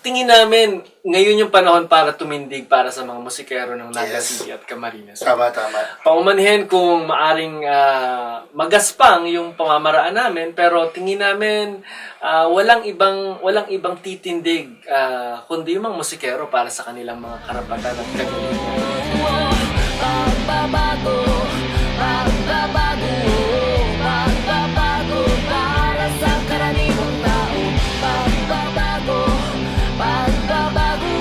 tingin namin, ngayon yung panahon para tumindig para sa mga musikero ng Naga Yes. City at Camarines. Tama, tama. Paumanhin kung maaring magaspang yung pamamaraan namin, pero tingin namin walang ibang titindig kundi yung mga musikero para sa kanilang mga karapatan at kagalingan. Pagbabago, pagbabago, pagbabago para sa karaniwang tao. Pagbabago, pagbabago,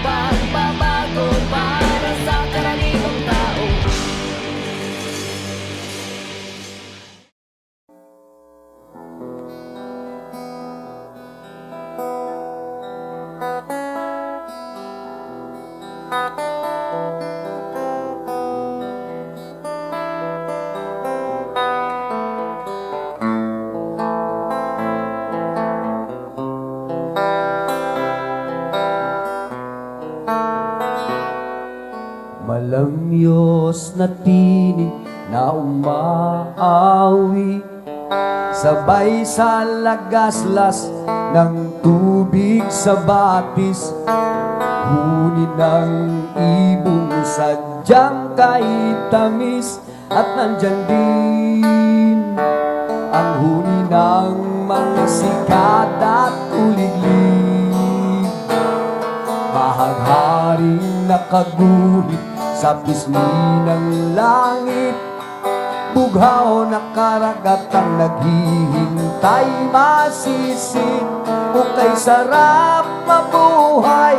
pagbabago para sa karaniwang tao. Malamyos na tinig na umaawi, sabay sa lagaslas ng tubig sa batis. Huni ng ibong sadyang kahit tamis, at nandyan din ang huni ng mga sikat at uliglig. Mahagharing nakaguhit sa pisngi ng langit, bughaw na karagatang naghihintay masisid. Ukay sarap mabuhay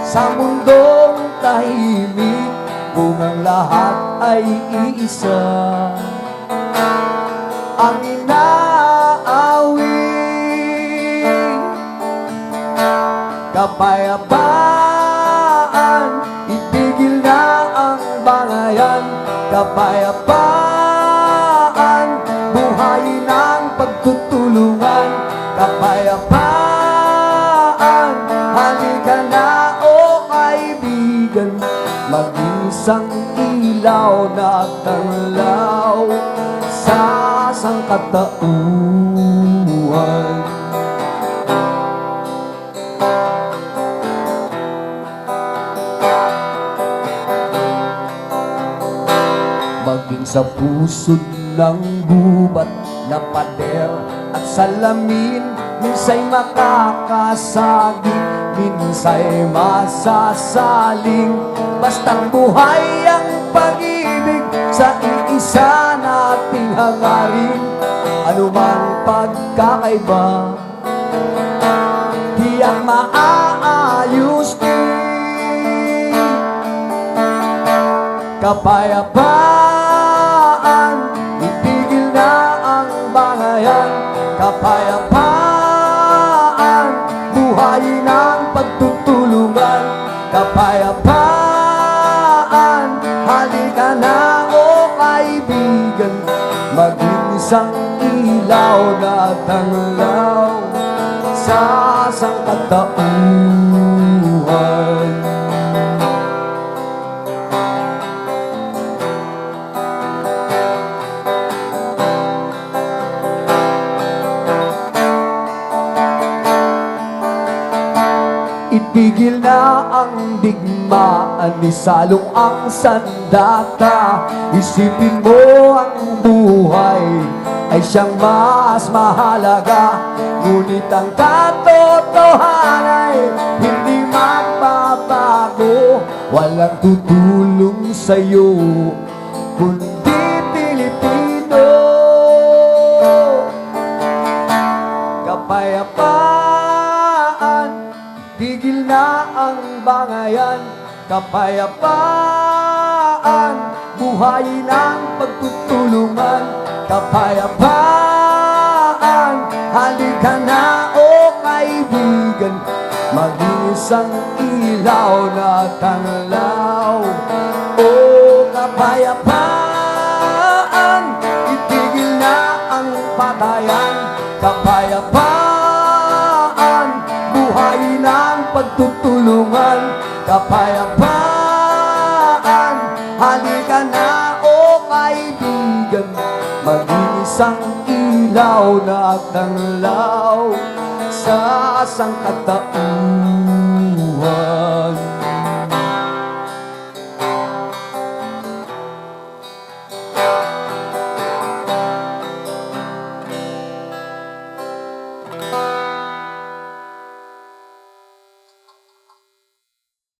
sa mundong tahimik, kung ang lahat ay iisa. Ang inaawi, kapayapaan, itigil na ang bangayan. Kapayapaan, buhayin ang pagtutulungan. Kapayapaan, halika na o kaibigan, mag-isang ilaw na tanglaw sa sangkatauhan. Maging sa pusod ng gubat na pader at salamin, minsa'y makakasaging, minsa'y masasaling. Basta't buhay ang pag-ibig sa iisa nating hangarin. Anumang pagkakaiba, tiyak maaayos din. Kapayapaan, itigil na ang bangayan. Kapayapaan, buhayin ang pagtutulungan. Kapayapaan, halika na o kaibigan, maging isang ilaw na tanglaw sa sangkatauhan. Itigil na ang digmaan, isalong ang sandata. Isipin mo ang buhay ay siyang mas mahalaga, ngunit ang katotohanan ay hindi magbabago. Walang tutulong sa'yo kundi Pilipino. Kapayapaan, tigil na ang bangayan. Kapayapaan, buhayin ang pagtutulungan. Kapayapaan, halika na o kaibigan, maging isang ilaw na tanglaw. O kapayapaan, itigil na ang patayan. Kapayapaan, buhayin ang pagtutulungan. Kapayapaan, halika na o kaibigan, maging isang ilaw na tanglaw sa sangkatauhan.